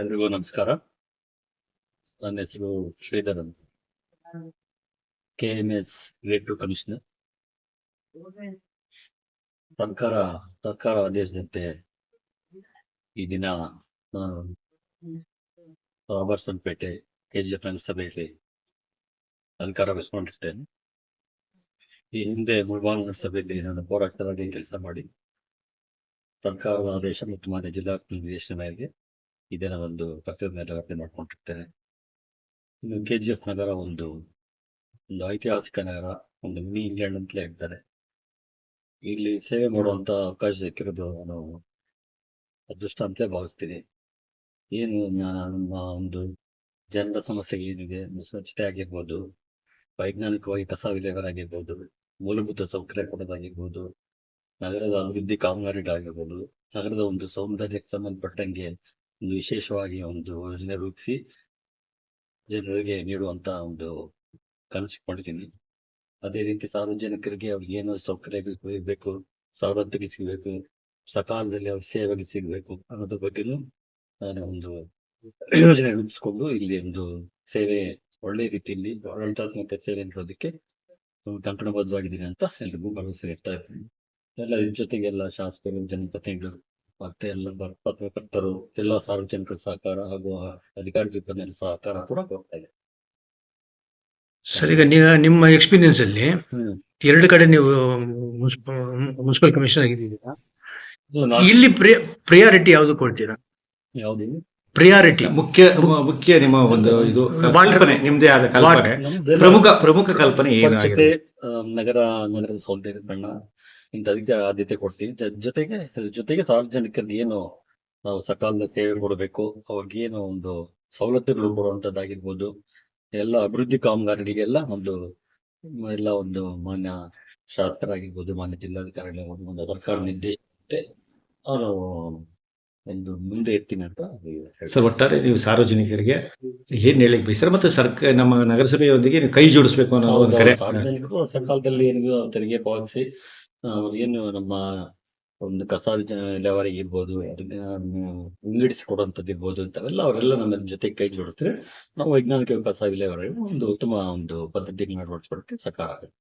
ಎಲ್ರಿಗೂ ನಮಸ್ಕಾರ. ನನ್ನ ಹೆಸರು ಶ್ರೀಧರ್ ಅಂತ, KMS ಗ್ರೇಡ್ 2 ಕಮಿಷನರ್. ಸರ್ಕಾರ ಆದೇಶದಂತೆ ಈ ದಿನ ರಾಬರ್ಟ್ಸನ್ಪೇಟೆ KGF ನಗರಸಭೆಯಲ್ಲಿ ಅಧಿಕಾರ ವಹಿಸಿಕೊಂಡಿರ್ತೇನೆ. ಈ ಹಿಂದೆ ಮುಳಬಾಗಿಲು ನಗರಸಭೆಯಲ್ಲಿ ನಾನು ಹೋರಾಟಗಾರರಾಗಿ ಕೆಲಸ ಮಾಡಿ ಸರ್ಕಾರದ ಆದೇಶ ಮತ್ತು ಮಾನ್ಯ ಜಿಲ್ಲಾಡಳಿತ ನಿರ್ದೇಶನ ಮೇರೆಗೆ ಈ ದಿನ ಒಂದು ಕರ್ತವ್ಯ ನಿರ್ವಹಣೆ ಮಾಡ್ಕೊಂಡಿರ್ತೇನೆ. ಇನ್ನು KGF ನಗರ ಒಂದು ಐತಿಹಾಸಿಕ ನಗರ, ಒಂದು ಮಿನಿ ಇಂಗ್ಲೆಂಡ್ ಅಂತಲೇ ಹೇಳ್ತಾರೆ. ಇಲ್ಲಿ ಸೇವೆ ಮಾಡುವಂತ ಅವಕಾಶ ಸಿಕ್ಕಿರೋದು ನಾನು ಅದೃಷ್ಟ ಅಂತಲೇ ಭಾವಿಸ್ತೀನಿ. ಏನು ನಮ್ಮ ಒಂದು ಜನರ ಸಮಸ್ಯೆಗೆ ಏನಿದೆ, ಸ್ವಚ್ಛತೆ ಆಗಿರ್ಬೋದು, ವೈಜ್ಞಾನಿಕವಾಗಿ ಕಸ ವಿಲೇವಾರಿ ಆಗಿರ್ಬೋದು, ಮೂಲಭೂತ ಸೌಕರ್ಯ ಕೊಡೋದಾಗಿರ್ಬೋದು, ನಗರದ ಅಭಿವೃದ್ಧಿ ಕಾಮಗಾರಿಗಳಾಗಿರ್ಬೋದು, ನಗರದ ಒಂದು ಸೌಂದರ್ಯಕ್ಕೆ ಸಂಬಂಧಪಟ್ಟಂಗೆ ಒಂದು ವಿಶೇಷವಾಗಿ ಒಂದು ಯೋಜನೆ ರೂಪಿಸಿ ಜನರಿಗೆ ನೀಡುವಂತ ಒಂದು ಕನಸಿಕೊಂಡಿದ್ದೀನಿ. ಅದೇ ರೀತಿ ಸಾರ್ವಜನಿಕರಿಗೆ ಅವ್ರಿಗೆ ಏನೋ ಸೌಕರ್ಯಗಳು ಸಿಗಬೇಕು, ಸವಲತ್ತುಗಳು ಸಿಗಬೇಕು, ಸಕಾಲದಲ್ಲಿ ಅವ್ರ ಸೇವೆಗಳು ಸಿಗಬೇಕು ಅನ್ನೋದ್ರ ಬಗ್ಗೆನೂ ನಾನು ಒಂದು ಯೋಜನೆ ರೂಪಿಸ್ಕೊಂಡು ಇಲ್ಲಿ ಒಂದು ಸೇವೆ ಒಳ್ಳೆ ರೀತಿಯಲ್ಲಿ ಆಡಳಿತಾತ್ಮಕ ಸೇವೆ ನೀಡೋದಕ್ಕೆ ಕಂಕಣಬದ್ಧವಾಗಿದ್ದೀನಿ ಅಂತ ಎಲ್ರಿಗೂ ಭರವಸೆ ಇರ್ತಾ ಇದ್ದೀನಿ. ಇದ್ರ ಜೊತೆಗೆಲ್ಲ ಶಾಸಕರು, ಜನಪ್ರತಿನಿಧಿಗಳು ಮತ್ತೆ ಎಲ್ಲ ಪತ್ರಕರ್ತರು, ಎಲ್ಲ ಸಾರ್ವಜನಿಕರ ಸಹಕಾರ ಹಾಗೂ ಅಧಿಕಾರಿ ಸಿಬ್ಬಂದಿ ಸಹಕಾರ ಕೂಡ ಹೋಗ್ತಾ ಇದೆ. ಸರ್, ಈಗ ನಿಮ್ಮ ಎಕ್ಸ್ಪೀರಿಯನ್ಸ್ ಅಲ್ಲಿ ಎರಡು ಕಡೆ ನೀವು ಮುನ್ಸಿಪಲ್ ಕಮಿಷನರ್ ಆಗಿದ್ದೀರಾ, ಇಲ್ಲಿ ಪ್ರಿಯಾರಿಟಿ ಯಾವ್ದು ಕೊಡ್ತೀರಾ? ಯಾವ್ದು ಪ್ರಿಯಾರಿಟಿ ಮುಖ್ಯ ನಿಮ್ಮ ಒಂದು ಇದು ಕಲ್ಪನೆ, ನಿಮ್ದೇ ಆದ ಕಲ್ಪನೆ, ಪ್ರಮುಖ ಕಲ್ಪನೆ ಏನಾಗಿದೆ? ನಗರದ ಸೌಂದರ್ಯೀಕರಣ ಇಂಥದಕ್ಕೆ ಆದ್ಯತೆ ಕೊಡ್ತೀವಿ. ಜೊತೆಗೆ ಸಾರ್ವಜನಿಕರಿಗೆ ಏನು ನಾವು ಸಕಾಲದ ಸೇವೆ ಕೊಡಬೇಕು, ಅವ್ರಿಗೆ ಏನು ಒಂದು ಸವಲತ್ತುಗಳು ಕೊಡುವಂತದ್ದಾಗಿರ್ಬೋದು, ಎಲ್ಲ ಅಭಿವೃದ್ಧಿ ಕಾಮಗಾರಿಗಳಿಗೆಲ್ಲ ಎಲ್ಲ ಒಂದು ಮಾನ್ಯ ಶಾಸಕರಾಗಿರ್ಬೋದು, ಮಾನ್ಯ ಜಿಲ್ಲಾಧಿಕಾರಿಗಳು, ಒಂದು ಸರ್ಕಾರ ನಿರ್ದೇಶನ ಅವರು ಒಂದು ಮುಂದೆ ಇರ್ತೀನಿ ಅಂತ. ಸರ್, ಒಟ್ಟಾರೆ ನೀವು ಸಾರ್ವಜನಿಕರಿಗೆ ಏನ್ ಹೇಳಿಕ್ ಬಯಸ್ತಾರೆ, ಮತ್ತೆ ನಮ್ಮ ನಗರಸಭೆಯೊಂದಿಗೆ ನೀವು ಕೈ ಜೋಡಿಸ್ಬೇಕು ಅನ್ನೋ ಒಂದು ಕರೆ. ಸಾರ್ವಜನಿಕರು ಸಕಾಲದಲ್ಲಿ ಏನಿದೆ ತೆರಿಗೆ ಪಾವತಿಸಿ ಏನು ನಮ್ಮ ಒಂದು ಕಸ ವಿಲೇವಾರಿ ಇರ್ಬೋದು, ಅದನ್ನ ವಿಂಗಡಿಸಿ ಕೊಡುವಂಥದ್ದು ಇರ್ಬೋದು, ಇಂಥವೆಲ್ಲ ಅವರೆಲ್ಲ ನಮ್ಮ ಜೊತೆ ಕೈ ಜೋಡಿಸಿದ್ರೆ ನಾವು ವೈಜ್ಞಾನಿಕ ಕಸ ವಿಲೇವಾರಿ ಒಂದು ಉತ್ತಮ ಒಂದು ಪದ್ಧತಿಗಳನ್ನ ಅಳವಡಿಸ್ಕೊಳ್ಳೋಕ್ಕೆ ಸಹಕಾರ ಆಗುತ್ತೆ.